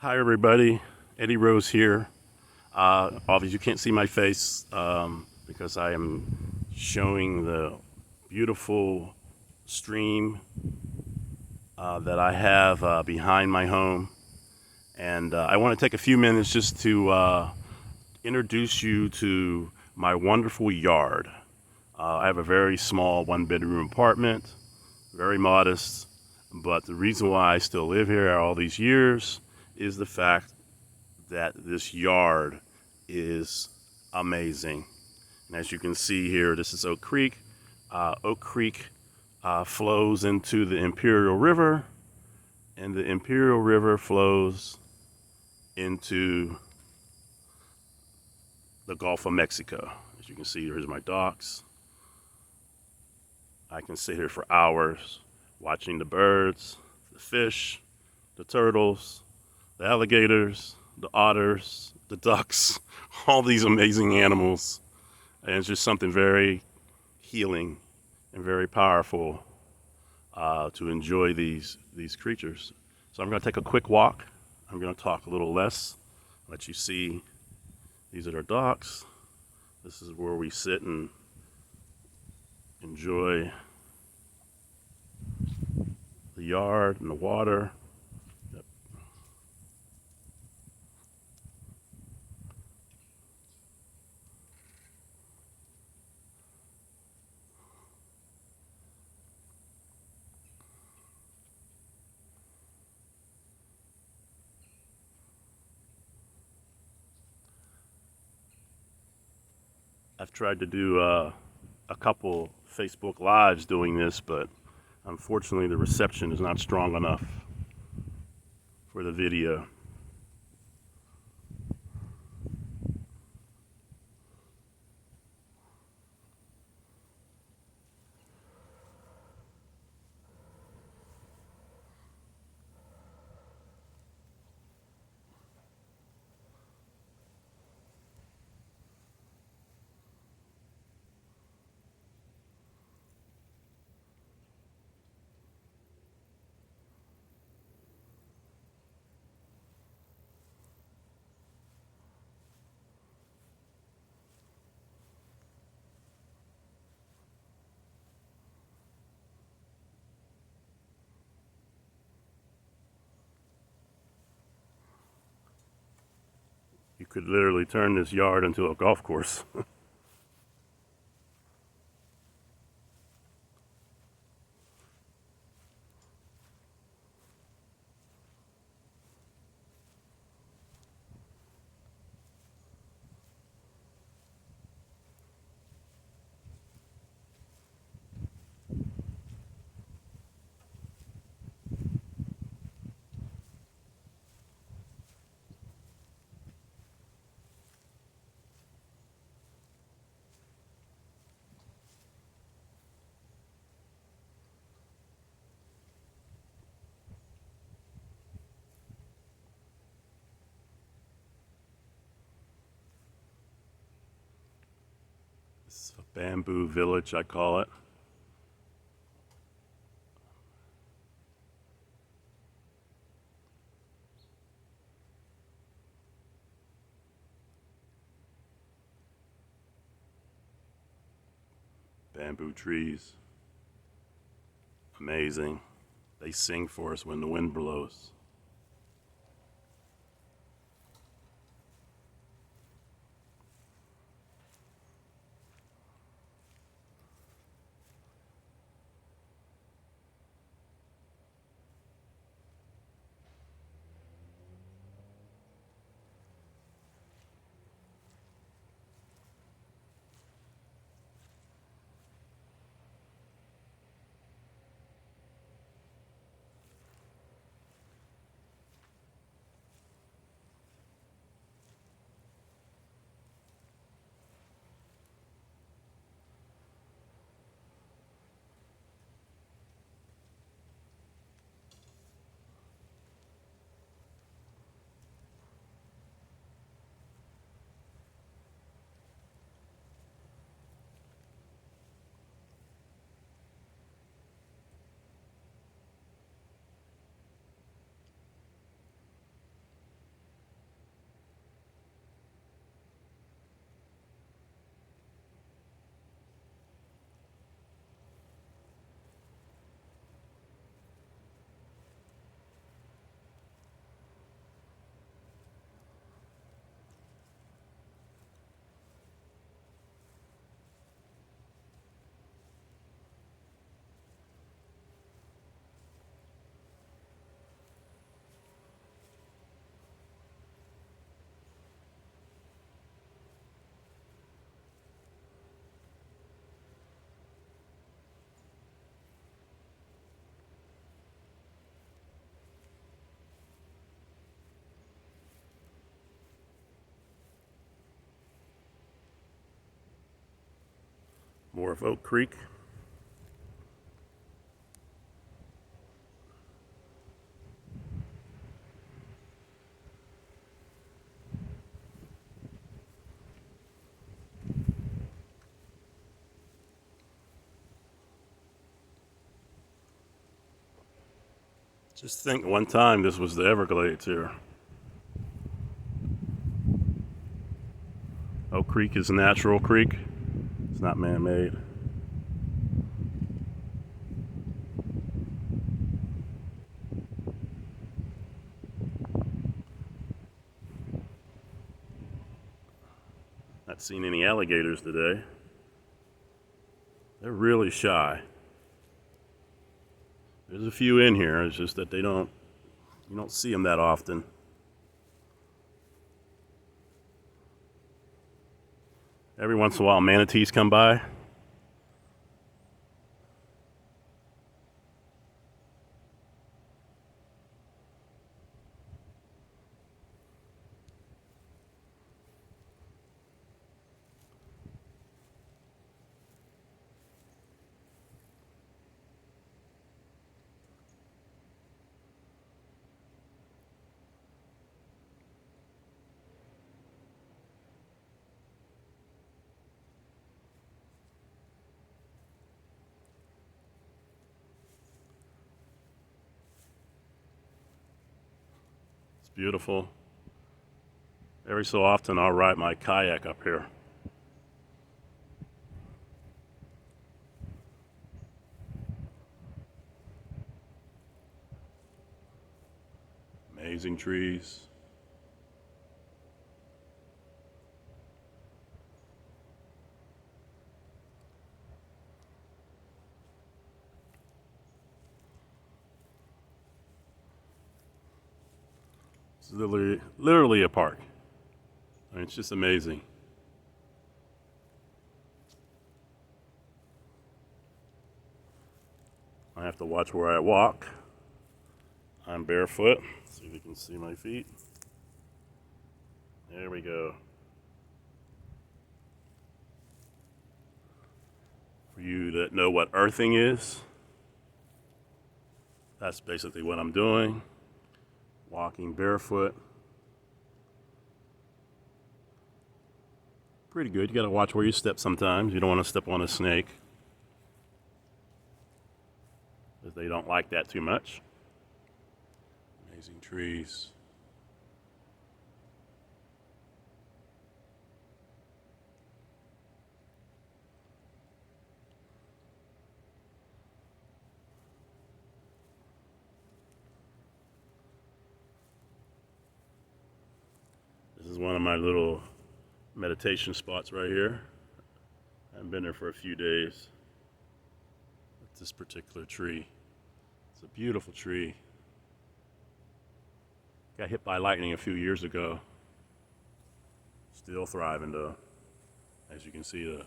Hi, everybody. Eddie Rose here. Obviously, you can't see my face because I am showing the beautiful stream that I have behind my home. And I want to take a few minutes just to introduce you to my wonderful yard. I have a very small one-bedroom apartment, very modest. But the reason why I still live here all these years is the fact that this yard is amazing. And as you can see here, this is Oak Creek. Oak Creek flows into the Imperial River, and the Imperial River flows into the Gulf of Mexico. As you can see, here's my docks. I can sit here for hours watching the birds, the fish, the turtles, the alligators, the otters, the ducks, all these amazing animals. And it's just something very healing and very powerful to enjoy these creatures. So I'm going to take a quick walk. I'm going to talk a little less, let you see these are our docks. This is where we sit and enjoy the yard and the water. Yep. I've tried to do a couple Facebook Lives doing this, but unfortunately the reception is not strong enough for the video. You could literally turn this yard into a golf course. It's a bamboo village, I call it. Bamboo trees, amazing. They sing for us when the wind blows. More of Oak Creek. Just think one time this was the Everglades here. Oak Creek is a natural creek. It's not man-made. Not seen any alligators today. They're really shy. There's a few in here, it's just that you don't see them that often. Every once in a while manatees come by. It's beautiful. Every so often I'll ride my kayak up here. Amazing trees. It's literally a park. I mean, it's just amazing. I have to watch where I walk. I'm barefoot. See if you can see my feet. There we go. For you that know what earthing is, that's basically what I'm doing. Walking barefoot. Pretty good. You gotta watch where you step sometimes. You don't want to step on a snake, because they don't like that too much. Amazing trees. This is one of my little meditation spots right here. I haven't been there for a few days. It's this particular tree. It's a beautiful tree. Got hit by lightning a few years ago. Still thriving though. As you can see,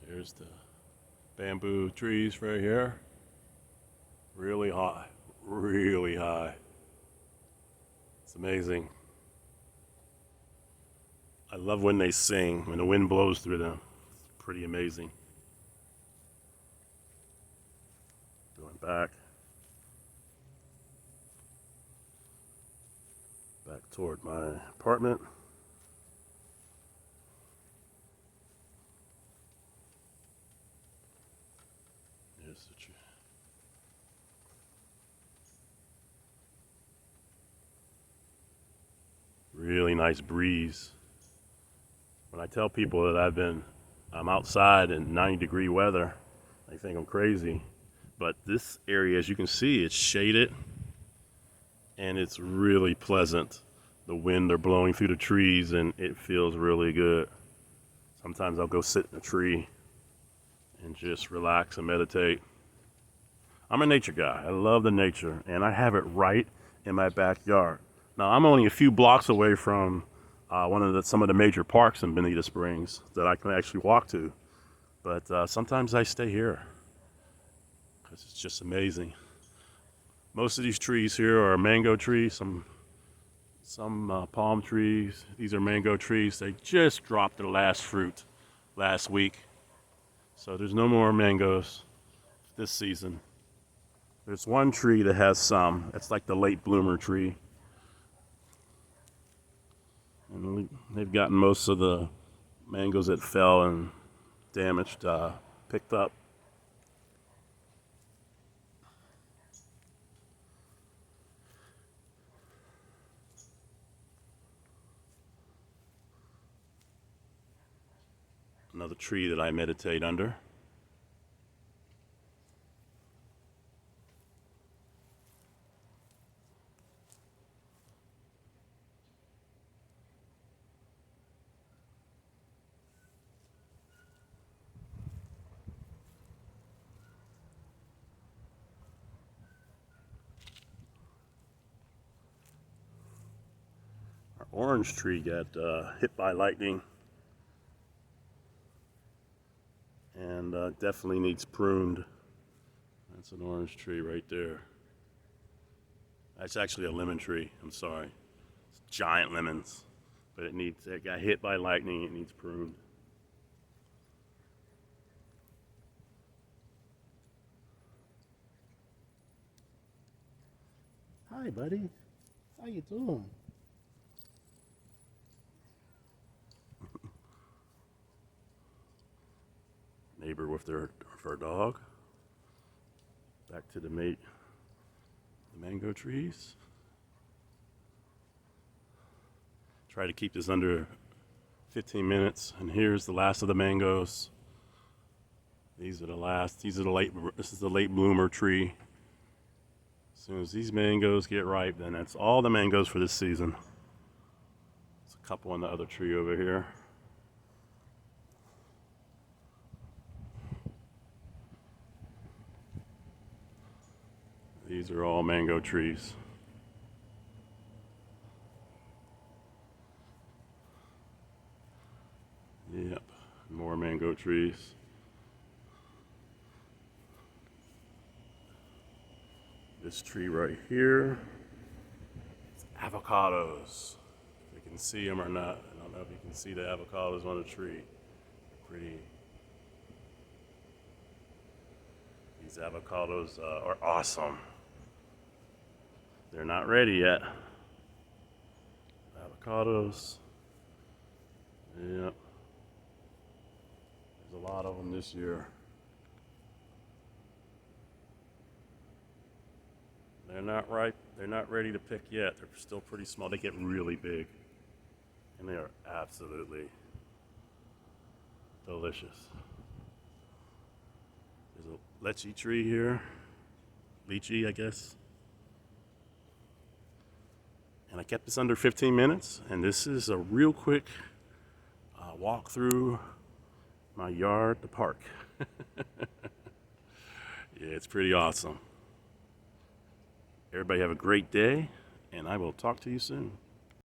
here's the bamboo trees right here. Really high, really high. It's amazing. I love when they sing, when the wind blows through them. It's pretty amazing. Going back toward my apartment. Here's the tree. Really nice breeze. When I tell people that I'm outside in 90-degree weather, they think I'm crazy. But this area, as you can see, it's shaded and it's really pleasant. The wind are blowing through the trees and it feels really good. So Sometimes I'll go sit in a tree and just relax and meditate. I'm a nature guy. I love the nature, and I have it right in my backyard. Now, I'm only a few blocks away from some of the major parks in Bonita Springs that I can actually walk to. But sometimes I stay here because it's just amazing. Most of these trees here are mango trees, some palm trees. These are mango trees. They just dropped their last fruit last week. So there's no more mangoes this season. There's one tree that has some. It's like the late bloomer tree. And they've gotten most of the mangoes that fell and damaged picked up. Another tree that I meditate under. Our orange tree got hit by lightning and definitely needs pruned. That's an orange tree right there. That's actually a lemon tree. I'm sorry. It's giant lemons, but it got hit by lightning. It needs pruned. Hi, buddy. How you doing? Neighbor with her dog. Back to the mango trees. Try to keep this under 15 minutes. And here's the last of the mangoes. These are the last. This is the late bloomer tree. As soon as these mangoes get ripe, then that's all the mangoes for this season. There's a couple on the other tree over here. These are all mango trees. Yep, more mango trees. This tree right here, it's avocados. If you can see them or not. I don't know if you can see the avocados on the tree. They're pretty. These avocados are awesome. They're not ready yet. Avocados. Yep. There's a lot of them this year. They're not ripe. They're not ready to pick yet. They're still pretty small. They get really big. And they are absolutely delicious. There's a lychee tree here. Lychee, I guess. And I kept this under 15 minutes. And this is a real quick walk through my yard, the park. Yeah, it's pretty awesome. Everybody have a great day, and I will talk to you soon.